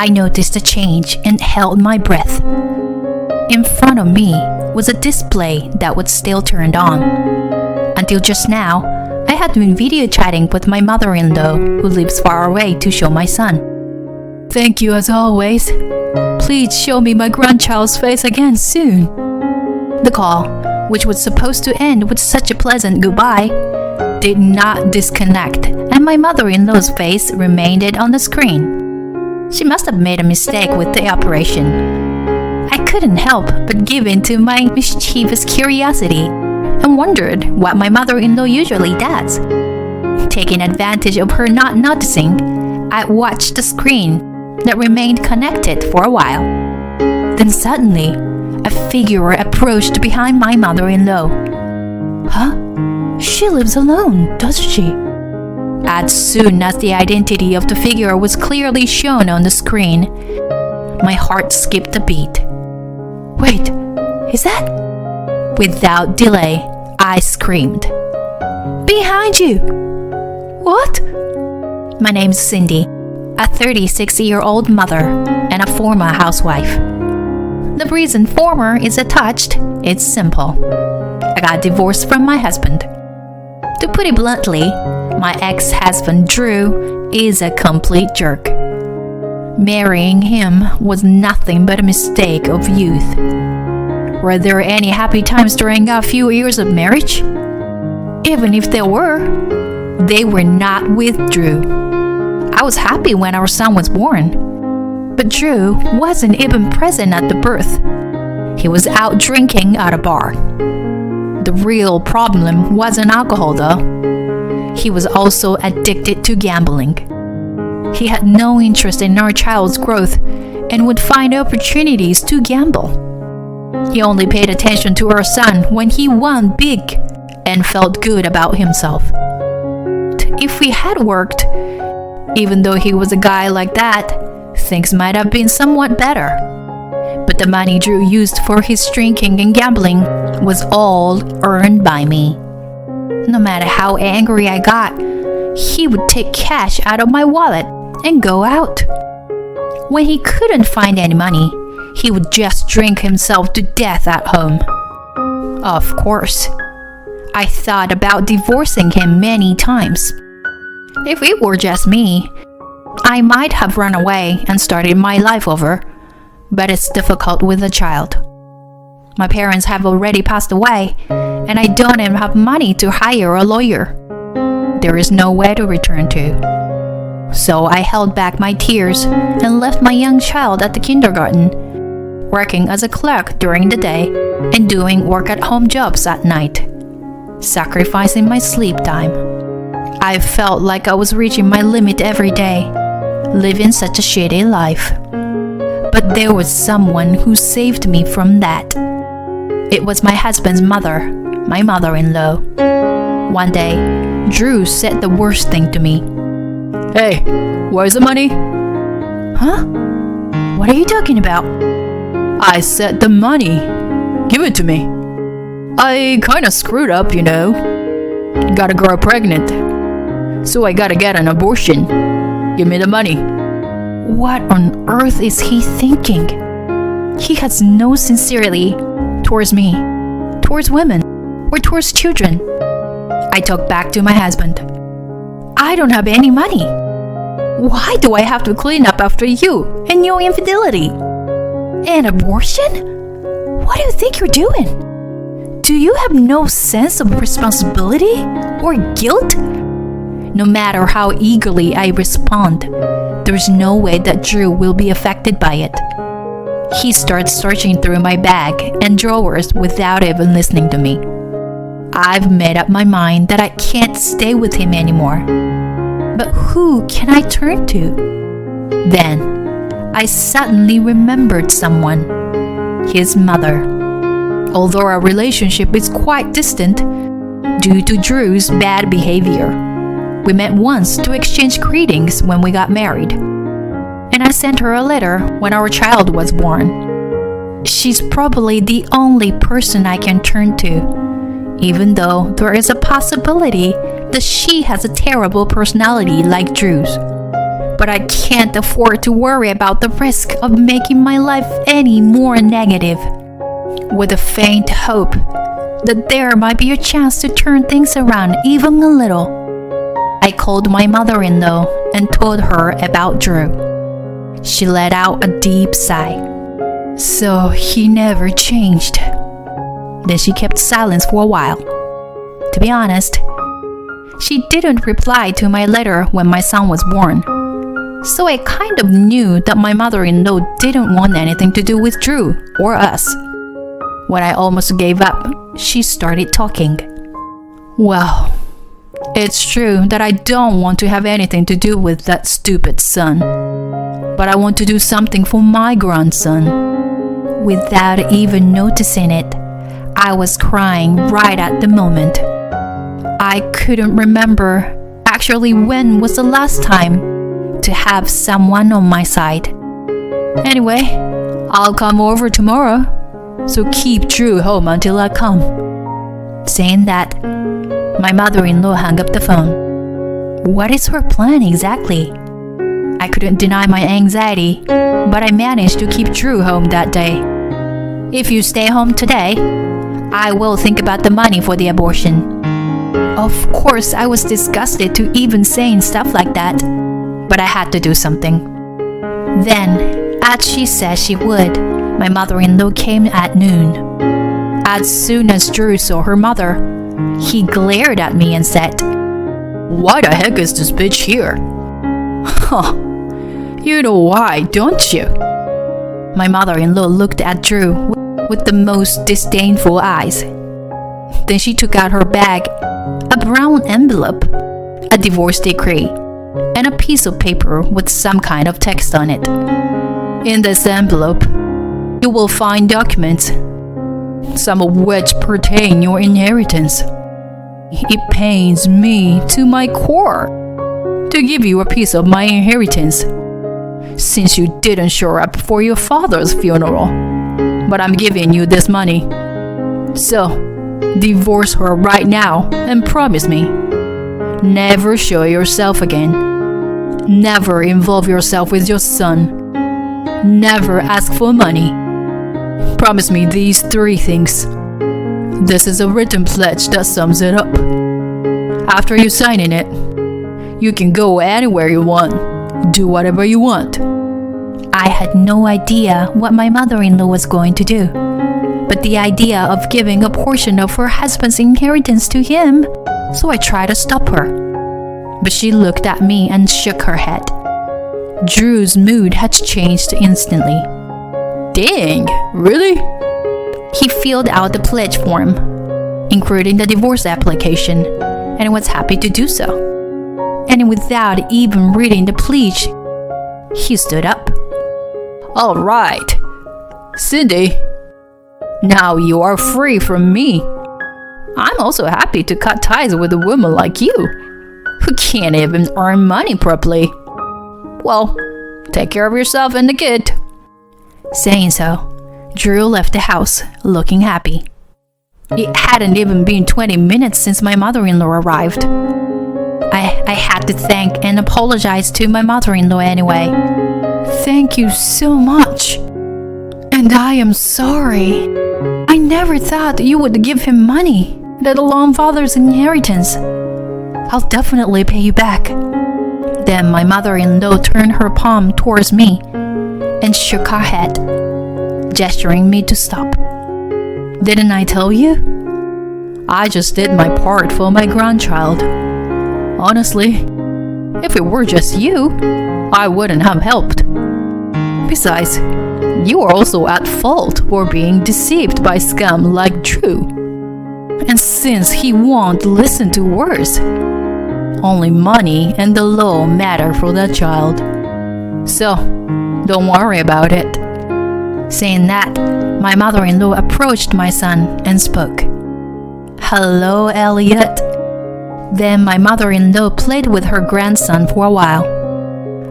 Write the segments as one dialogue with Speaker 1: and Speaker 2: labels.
Speaker 1: I noticed a change and held my breath. In front of me was a display that was still turned on. Until just now, I had been video chatting with my mother-in-law who lives far away to show my son. "Thank you as always. Please show me my grandchild's face again soon." The call, which was supposed to end with such a pleasant goodbye, did not disconnect, and my mother-in-law's face remained on the screen. She must have made a mistake with the operation. I couldn't help but give in to my mischievous curiosity and wondered what my mother-in-law usually does. Taking advantage of her not noticing, I watched the screen that remained connected for a while. Then suddenly, a figure approached behind my mother-in-law. Huh? She lives alone, doesn't she? As soon as the identity of the figure was clearly shown on the screen, my heart skipped a beat. Wait, is that? Without delay, I screamed. Behind you! What? My name's Cindy, a 36-year-old mother and a former housewife. The reason former is attached, it's simple. I got divorced from my husband. To put it bluntly, my ex-husband Drew is a complete jerk. Marrying him was nothing but a mistake of youth. Were there any happy times during a few years of marriage? Even if there were, they were not with Drew. I was happy when our son was born, but Drew wasn't even present at the birth. He was out drinking at a bar. The real problem wasn't alcohol though. He was also addicted to gambling. He had no interest in our child's growth and would find opportunities to gamble. He only paid attention to our son when he won big and felt good about himself. If we had worked, even though he was a guy like that, things might have been somewhat better. But the money Drew used for his drinking and gambling was all earned by me. No matter how angry I got, he would take cash out of my wallet and go out. When he couldn't find any money, he would just drink himself to death at home. Of course, I thought about divorcing him many times. If it were just me, I might have run away and started my life over, but it's difficult with a child. My parents have already passed away, and I don't even have money to hire a lawyer. There is nowhere to return to. So I held back my tears and left my young child at the kindergarten, working as a clerk during the day and doing work-at-home jobs at night, sacrificing my sleep time. I felt like I was reaching my limit every day, living such a shitty life. But there was someone who saved me from that. It was my husband's mother, my mother-in-law. One day, Drew said the worst thing to me. "Hey, where's the money?" Huh? What are you talking about? I said the money. Give it to me. I kinda screwed up, you know. Got a girl pregnant. So I gotta get an abortion. Give me the money. What on earth is he thinking? He has no sincerity towards me, towards women, or towards children. I talked back to my husband. I don't have any money. Why do I have to clean up after you and your infidelity? An abortion? What do you think you're doing? Do you have no sense of responsibility or guilt? No matter how eagerly I respond, there's no way that Drew will be affected by it. He starts searching through my bag and drawers without even listening to me. I've made up my mind that I can't stay with him anymore. But who can I turn to? Then, I suddenly remembered someone. His mother. Although our relationship is quite distant, due to Drew's bad behavior, we met once to exchange greetings when we got married. And I sent her a letter when our child was born. She's probably the only person I can turn to, even though there is a possibility that she has a terrible personality like Drew's. but I can't afford to worry about the risk of making my life any more negative. With a faint hope that there might be a chance to turn things around even a little, I called my mother-in-law and told her about Drew. She let out a deep sigh. So he never changed. Then she kept silence for a while. To be honest, she didn't reply to my letter when my son was born. So I kind of knew that my mother-in-law didn't want anything to do with Drew or us. When I almost gave up, she started talking. Well, it's true that I don't want to have anything to do with that stupid son. But I want to do something for my grandson. Without even noticing it, I was crying right at the moment. I couldn't remember actually when was the last time to have someone on my side. Anyway, I'll come over tomorrow, so keep Drew home until I come. Saying that, my mother-in-law hung up the phone. What is her plan exactly? I couldn't deny my anxiety, but I managed to keep Drew home that day. If you stay home today, I will think about the money for the abortion. Of course, I was disgusted to even saying stuff like that, but I had to do something. Then, as she said she would, my mother-in-law came at noon. As soon as Drew saw her mother, he glared at me and said, "Why the heck is this bitch here?" Huh, you know why, don't you? My mother-in-law looked at Drew with the most disdainful eyes. Then she took out her bag, a brown envelope, a divorce decree, and a piece of paper with some kind of text on it. In this envelope, you will find documents, some of which pertain your inheritance. It pains me to my core to give you a piece of my inheritance, since you didn't show up for your father's funeral. But I'm giving you this money. So, divorce her right now and promise me. Never show yourself again. Never involve yourself with your son. Never ask for money. Promise me these 3 things. This is a written pledge that sums it up. After you signing it, you can go anywhere you want. Do whatever you want. I had no idea what my mother-in-law was going to do, but the idea of giving a portion of her husband's inheritance to him, so I tried to stop her. But she looked at me and shook her head. Drew's mood had changed instantly. Dang, really? He filled out the pledge form, including the divorce application, and was happy to do so. And without even reading the pledge, he stood up. All right, Cindy, now you are free from me. I'm also happy to cut ties with a woman like you, who can't even earn money properly. Well, take care of yourself and the kid. Saying so, Drew left the house, looking happy. It hadn't even been 20 minutes since my mother-in-law arrived. I had to thank and apologize to my mother-in-law anyway. Thank you so much. And I am sorry. I never thought you would give him money, let alone father's inheritance. I'll definitely pay you back. Then my mother-in-law turned her palm towards me and shook her head, gesturing me to stop. Didn't I tell you? I just did my part for my grandchild. Honestly, if it were just you, I wouldn't have helped. Besides, you are also at fault for being deceived by scum like Drew. And since he won't listen to words, only money and the law matter for that child. So, don't worry about it. Saying that, my mother-in-law approached my son and spoke. Hello, Elliot. Then my mother-in-law played with her grandson for a while.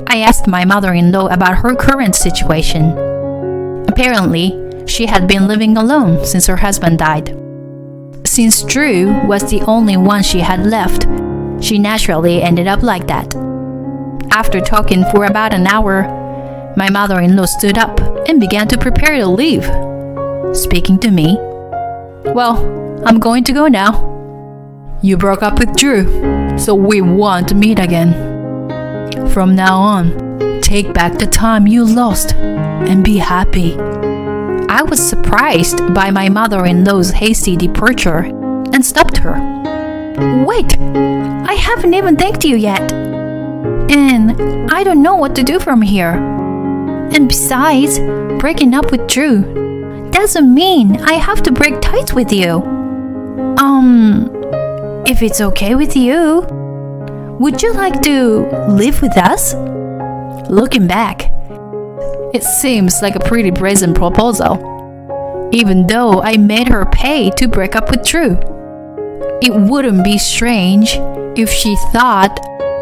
Speaker 1: I asked my mother-in-law about her current situation. Apparently, she had been living alone since her husband died. Since Drew was the only one she had left, she naturally ended up like that. After talking for about an hour, my mother-in-law stood up and began to prepare to leave, speaking to me. "Well, I'm going to go now. You broke up with Drew, so we won't meet again. From now on, take back the time you lost and be happy." I was surprised by my mother-in-law's hasty departure and stopped her. "Wait, I haven't even thanked you yet. And I don't know what to do from here. And besides, breaking up with Drew doesn't mean I have to break ties with you. If it's okay with you, would you like to live with us?" Looking back, it seems like a pretty brazen proposal, even though I made her pay to break up with Drew. It wouldn't be strange if she thought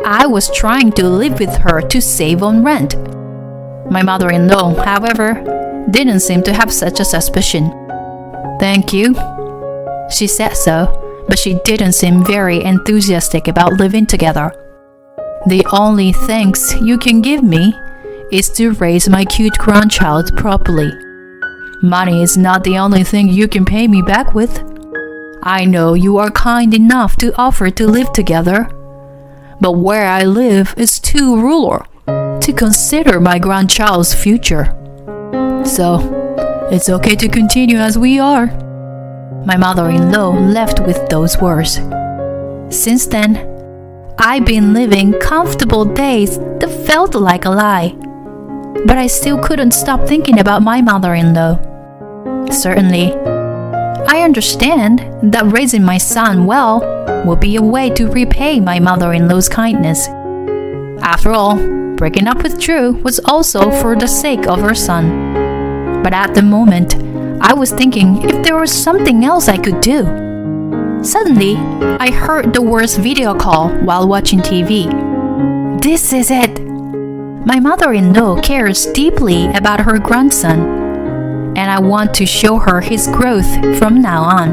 Speaker 1: I was trying to live with her to save on rent. My mother-in-law, however, didn't seem to have such a suspicion. "Thank you." She said so, but she didn't seem very enthusiastic about living together. "The only thanks you can give me is to raise my cute grandchild properly. Money is not the only thing you can pay me back with. I know you are kind enough to offer to live together, but where I live is too rural to consider my grandchild's future. So, it's okay to continue as we are." My mother-in-law left with those words. Since then, I've been living comfortable days that felt like a lie, but I still couldn't stop thinking about my mother-in-law. Certainly, I understand that raising my son well will be a way to repay my mother-in-law's kindness. After all, breaking up with Drew was also for the sake of her son. But at the moment, I was thinking if there was something else I could do. Suddenly, I heard the words video call while watching TV. This is it. My mother-in-law cares deeply about her grandson, and I want to show her his growth from now on.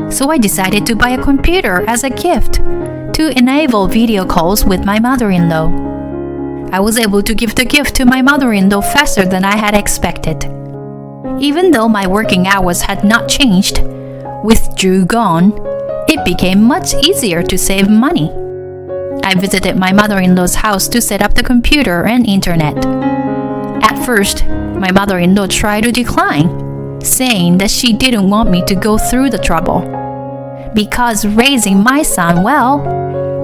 Speaker 1: So I decided to buy a computer as a gift to enable video calls with my mother-in-law. I was able to give the gift to my mother-in-law faster than I had expected. Even though my working hours had not changed, with Drew gone, it became much easier to save money. I visited my mother-in-law's house to set up the computer and internet. At first, my mother-in-law tried to decline, saying that she didn't want me to go through the trouble, because raising my son well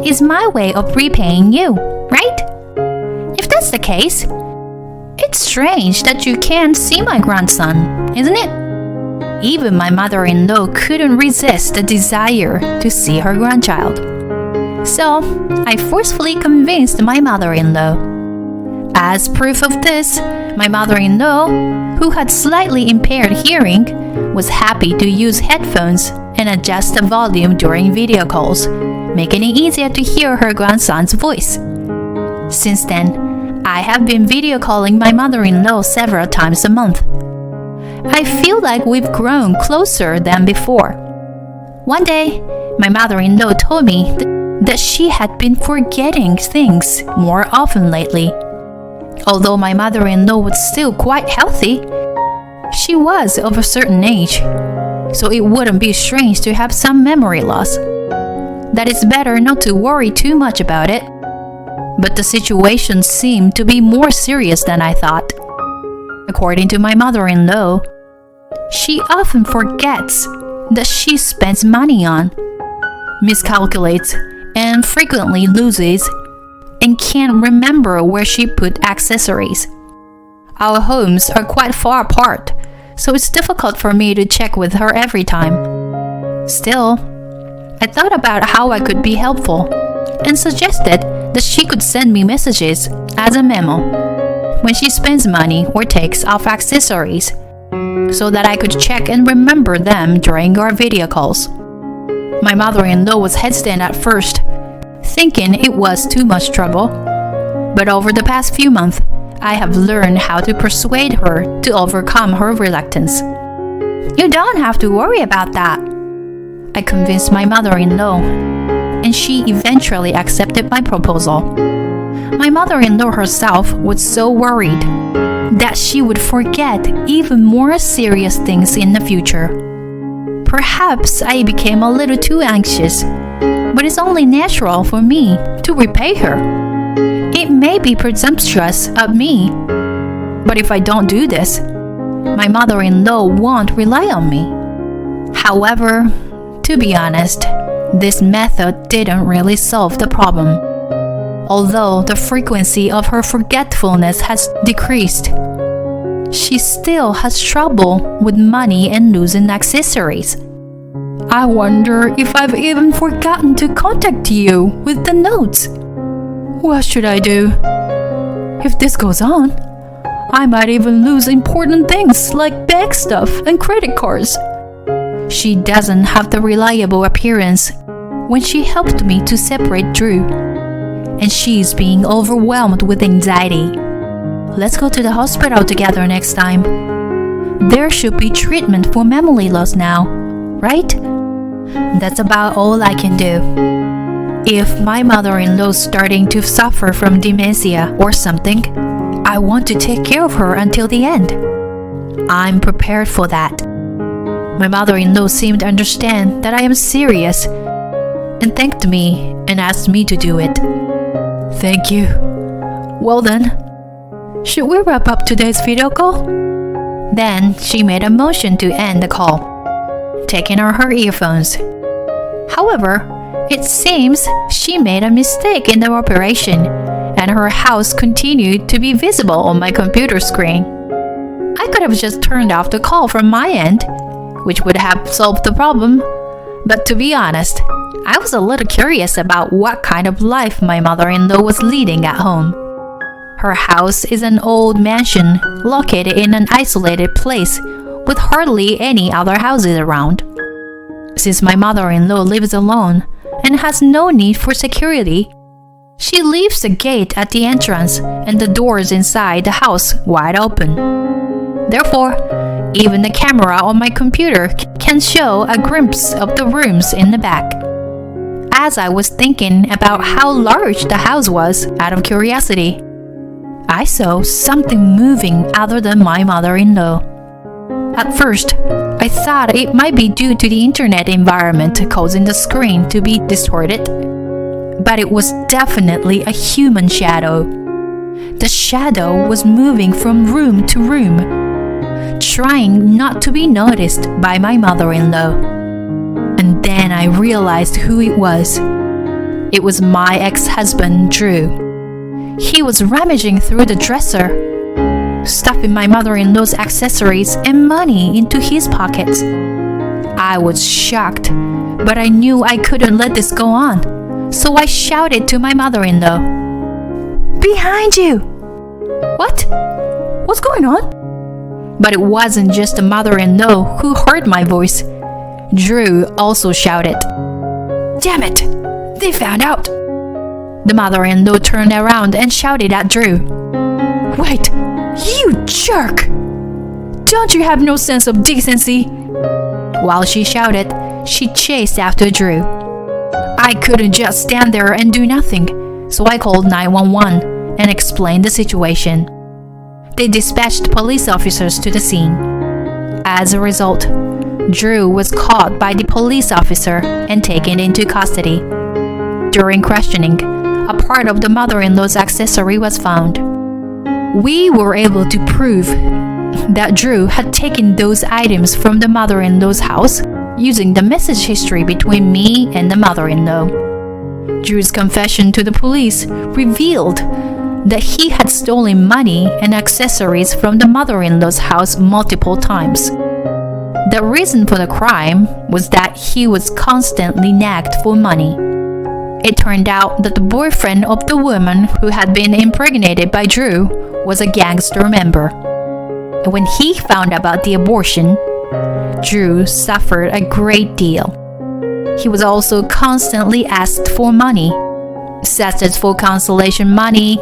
Speaker 1: is my way of repaying you, right? If that's the case, it's strange that you can't see my grandson, isn't it? Even my mother-in-law couldn't resist the desire to see her grandchild. So, I forcefully convinced my mother-in-law. As proof of this, my mother-in-law, who had slightly impaired hearing, was happy to use headphones and adjust the volume during video calls, making it easier to hear her grandson's voice. Since then, I have been video calling my mother-in-law several times a month. I feel like we've grown closer than before. One day, my mother-in-law told me that she had been forgetting things more often lately. Although my mother-in-law was still quite healthy, she was of a certain age, so it wouldn't be strange to have some memory loss. That it's better not to worry too much about it. But the situation seemed to be more serious than I thought. According to my mother-in-law, she often forgets that she spends money on, miscalculates, and frequently loses, and can't remember where she put accessories. Our homes are quite far apart, so it's difficult for me to check with her every time. Still, I thought about how I could be helpful and suggested that she could send me messages as a memo when she spends money or takes off accessories, so that I could check and remember them during our video calls. My mother-in-law was hesitant at first, thinking it was too much trouble, but over the past few months, I have learned how to persuade her to overcome her reluctance. You don't have to worry about that, I convinced my mother-in-law, and she eventually accepted my proposal. my mother-in-law herself was so worried that she would forget even more serious things in the future. Perhaps I became a little too anxious, but it's only natural for me to repay her. It may be presumptuous of me, but if I don't do this, my mother-in-law won't rely on me. However, to be honest, this method didn't really solve the problem. Although the frequency of her forgetfulness has decreased, she still has trouble with money and losing accessories. I wonder if I've even forgotten to contact you with the notes. What should I do? If this goes on, I might even lose important things like bank stuff and credit cards. She doesn't have the reliable appearance when she helped me to separate Drew, and she's being overwhelmed with anxiety. Let's go to the hospital together next time. There should be treatment for memory loss now, right? That's about all I can do. If my mother-in-law's starting to suffer from dementia or something, I want to take care of her until the end. I'm prepared for that. My mother-in-law seemed to understand that I am serious and thanked me and asked me to do it. Thank you. Well then, should we wrap up today's video call? Then she made a motion to end the call, taking out her earphones. However, it seems she made a mistake in the operation, and her house continued to be visible on my computer screen. I could have just turned off the call from my end, which would have solved the problem, but to be honest, I was a little curious about what kind of life my mother-in-law was leading at home. Her house is an old mansion located in an isolated place with hardly any other houses around. Since my mother-in-law lives alone and has no need for security, she leaves the gate at the entrance and the doors inside the house wide open. Therefore, even the camera on my computer can show a glimpse of the rooms in the back. As I was thinking about how large the house was out of curiosity, I saw something moving other than my mother-in-law. At first, I thought it might be due to the internet environment causing the screen to be distorted, but it was definitely a human shadow. The shadow was moving from room to room, trying not to be noticed by my mother-in-law. And then I realized who it was. It was my ex-husband, Drew. He was rummaging through the dresser, stuffing my mother-in-law's accessories and money into his pockets. I was shocked, but I knew I couldn't let this go on, so I shouted to my mother-in-law, "Behind you!" "What? What's going on?" But it wasn't just the mother-in-law who heard my voice. Drew also shouted, "Damn it! They found out!" The mother-in-law turned around and shouted at Drew, "Wait, you jerk! Don't you have no sense of decency?" While she shouted, she chased after Drew. I couldn't just stand there and do nothing, so I called 911 and explained the situation. They dispatched police officers to the scene. As a result, Drew was caught by the police officer and taken into custody. During questioning, a part of the mother-in-law's accessory was found. We were able to prove that Drew had taken those items from the mother-in-law's house using the message history between me and the mother-in-law. Drew's confession to the police revealed that he had stolen money and accessories from the mother-in-law's house multiple times. The reason for the crime was that he was constantly nagged for money. It turned out that the boyfriend of the woman who had been impregnated by Drew was a gangster member. And when he found about the abortion, Drew suffered a great deal. He was also constantly asked for money, such as for consolation money,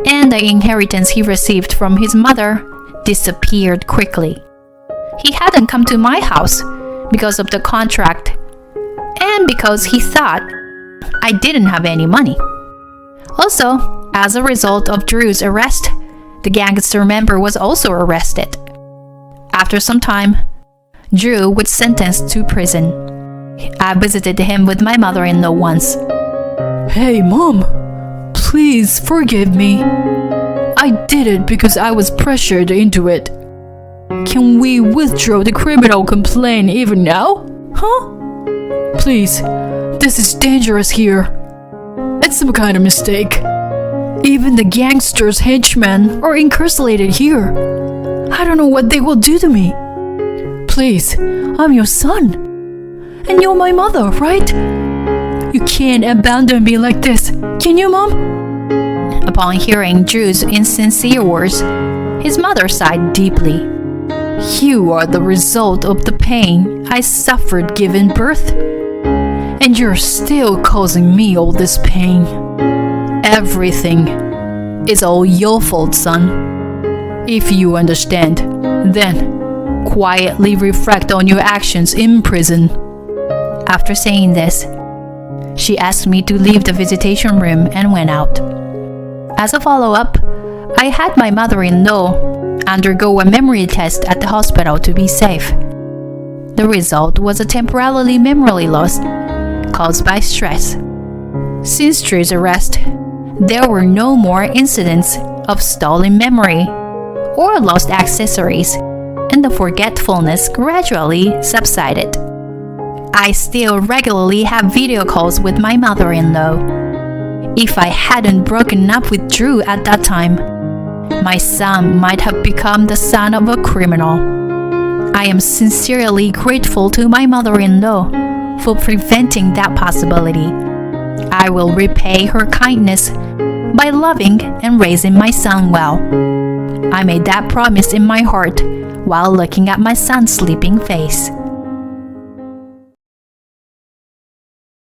Speaker 1: and the inheritance he received from his mother disappeared quickly. He hadn't come to my house because of the contract and because he thought I didn't have any money. Also, As a result of Drew's arrest, the gangster member was also arrested. After some time, Drew was sentenced to prison. I visited him with my mother-in-law once.
Speaker 2: Hey, Mom, please forgive me. I did it because I was pressured into it. Can we withdraw the criminal complaint even now? Huh? Please, this is dangerous here. It's some kind of mistake. Even the gangsters' henchmen are incarcerated here. I don't know what they will do to me. Please, I'm your son. And you're my mother, right? You can't abandon me like this, can you, Mom?
Speaker 1: Upon hearing Drew's insincere words, his mother sighed deeply.
Speaker 2: You are the result of the pain I suffered giving birth. And you're still causing me all this pain. Everything is all your fault, son. If you understand, then quietly reflect on your actions in prison.
Speaker 1: After saying this, she asked me to leave the visitation room and went out. As a follow-up, I had my mother-in-law undergo a memory test at the hospital to be safe. The result was a temporary memory loss caused by stress. Since Drew's arrest, there were no more incidents of stolen memory or lost accessories, and the forgetfulness gradually subsided. I still regularly have video calls with my mother-in-law. If I hadn't broken up with Drew at that time, my son might have become the son of a criminal. I am sincerely grateful to my mother-in-law for preventing that possibility. I will repay her kindness by loving and raising my son well. I made that promise in my heart while looking at my son's sleeping face.